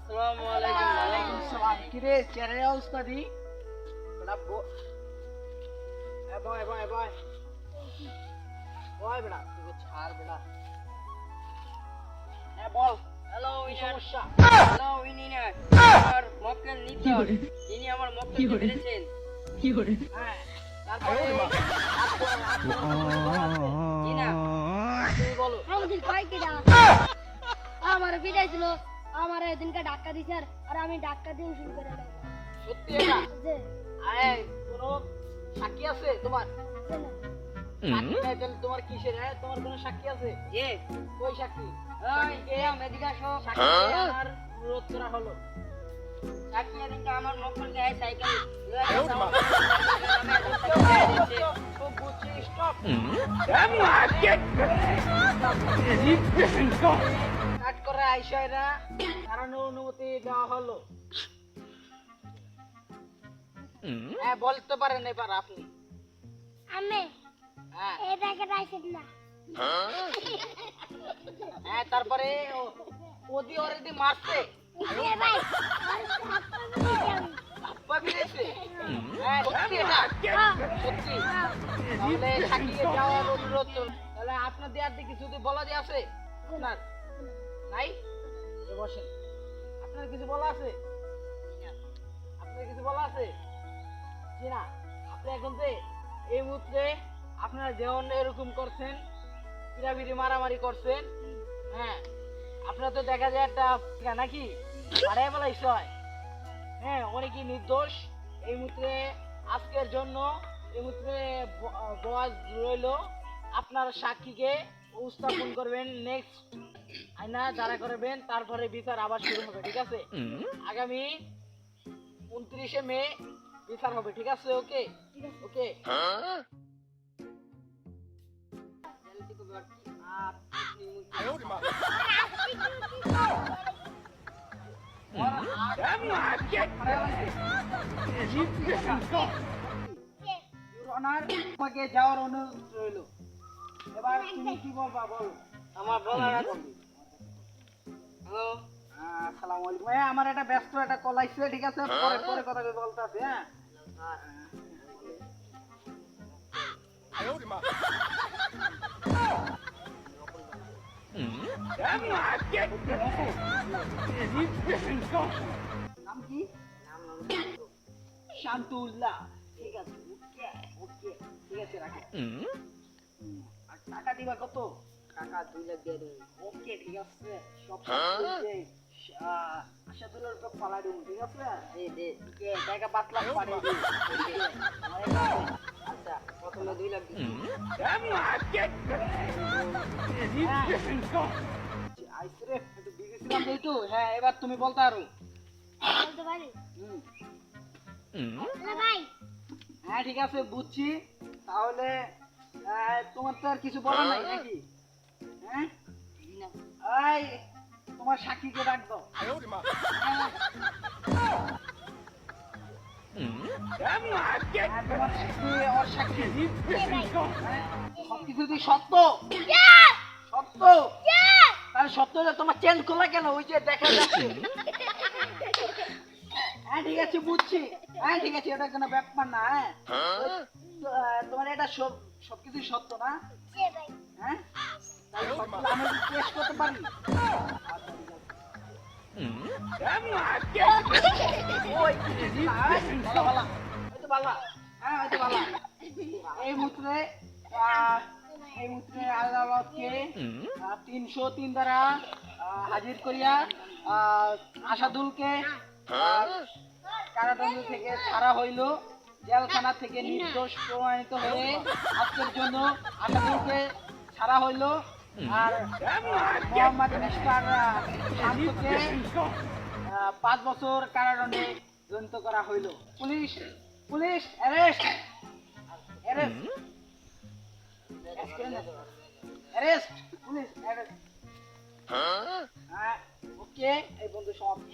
আসসালামু আলাইকুম। ওয়ালাইকুম সালাম। কিরে চেহারা অবস্থা দি বড়া বয় বয় বয় বয় বড়া তুই ছাড় বড়া। হ্যাঁ বল হ্যালো কি উইনার। সমস্যা? Hello winner. আমার মক্কেল নিতর। তিনি আমার মক্কেলকে মেরেছেন। হ্যাঁ তারপরে জি না। তুই বলো। আমাদের কয়েকটা আমার পিটাইছিল আমার এদিনকে ডাক্কা দিছে আর আমি ডাক্কা দিয়ে শুরু করে দিলাম সত্যি এটা? যে এই কোনো সাক্ষী আছে তোমার? সাক্ষী নাই তাহলে তোমার কিসের? হ্যাঁ তোমার কোনো সাক্ষী আছে? জি। কই সাক্ষী? ওই কে মেডিকা সহ সাক্ষী আমার অনুরোধ করা হলো। সাক্ষী এদিনকে আমার মক্কেলকে এই সাইকেল খুব বুঝছি স্টপ। কাট করে আইসাইরা কারণে অনুমতি দেওয়া হলো। হ্যাঁ বলতে পারেন এবার আপনি। আমি হ্যাঁ এটাকে রাইছেন না হ্যাঁ তারপরে ওদি অলরেডি মারছে এ ভাই আপা ফিরেছে। হ্যাঁ সত্যি এটা? সত্যি? তাহলে সাক্ষীকে যাওয়ার অনুরোধ করুন। তাহলে আপনাদের আর কিছু যদি বলা দিয়ে আছে আপনার নাই? এ বসেন। আপনার কিছু বলা আছে? আপনার কিছু বলা আছে? জি না। আপনি এখন যে এই মুহূর্তে আপনারা যেমন এরকম করছেন পিড়াপিড়ি মারামারি করছেন, হ্যাঁ আপনার তো দেখা যায় একটা নাকি মারাই বলাই হয়। হ্যাঁ অনেকই নির্দোষ। এই মুহূর্তে আজকের জন্য এই মুহূর্তে বয়াজ রইল। আপনার সাক্ষীকে উপস্থাপন করবেন, নেক্সট আইনা যারা করবেন, তারপরে বিচার আবার শুরু হবে। ঠিক আছে? আগামী 29শে মে বিচার হবে। ঠিক আছে? ওকে ওকে। তোমাকে যাওয়ার অনুরোধ রইল। এবার তুমি কি বলবা বলো। আমার বলার আছে। হ্যালো আসসালামু আলাইকুম। হ্যাঁ আমার একটা ব্যস্ত একটা কল আইছে। ঠিক আছে পরে পরে কথা বলতে আছে। হ্যাঁ নাম কি? শান্তুল্লাহ। ঠিক আছে ওকে ওকে ঠিক আছে রাখো। আর টাকা দিবা কত? টাকা 2 লাখ দিয়ে দেবেন। ওকে ঠিক আছে সব আশাদুলের উপর ফালাই দেবো। ঠিক আছে দে ওকে টাকা 5 লাখ পাঠিয়ে দিই। আচ্ছা প্রথমে 2 লাখ দিন। আইসরে একটু বিজি ছিলাম যেহেতু। হ্যাঁ এবার তুমি বলতে আরো। বলতে পারি হুম না ভাই হ্যাঁ ঠিক আছে বুঝছি। তাহলে তোমার তো আর কিছু বলার নাই নাকি? হ্যাঁ এই তোমার সাক্ষীকে ডাক দাও। তোমার সাক্ষী ওর সাক্ষী। সবকিছু যদি সত্য সত্য তাহলে সত্য হলে তোমার চেঞ্জ করলে কেন? ওই যে দেখা যাচ্ছে। হ্যাঁ ঠিক আছে বুঝছি। হ্যাঁ ঠিক আছে এটা কোনো ব্যাপার না। হ্যাঁ তোমার এটা সবকিছু সত্য না? হ্যাঁ তাহলে সবগুলো আমি টেস্ট করতে পারি। ওই ভালো ভালো হয়তো ভালো। হ্যাঁ হয়তো ভালো। এই মুহূর্তে আদালতকে 303 দ্বারা হাজির করিয়া আশাদুলকে কারাদণ্ড থেকে ছাড়া হইল। জেলখানা থেকে নির্দোষ প্রমাণিত হয়ে আজকের জন্য আশাদুলকে ছাড়া হইল। আর মোহাম্মদ মিস্টার শান্তকে 5 বছর কারাদণ্ডে দণ্ডিত করা হইল। Police police arrest arrest arrest police arrest. Okay এই বন্ধু সমাপ্ত।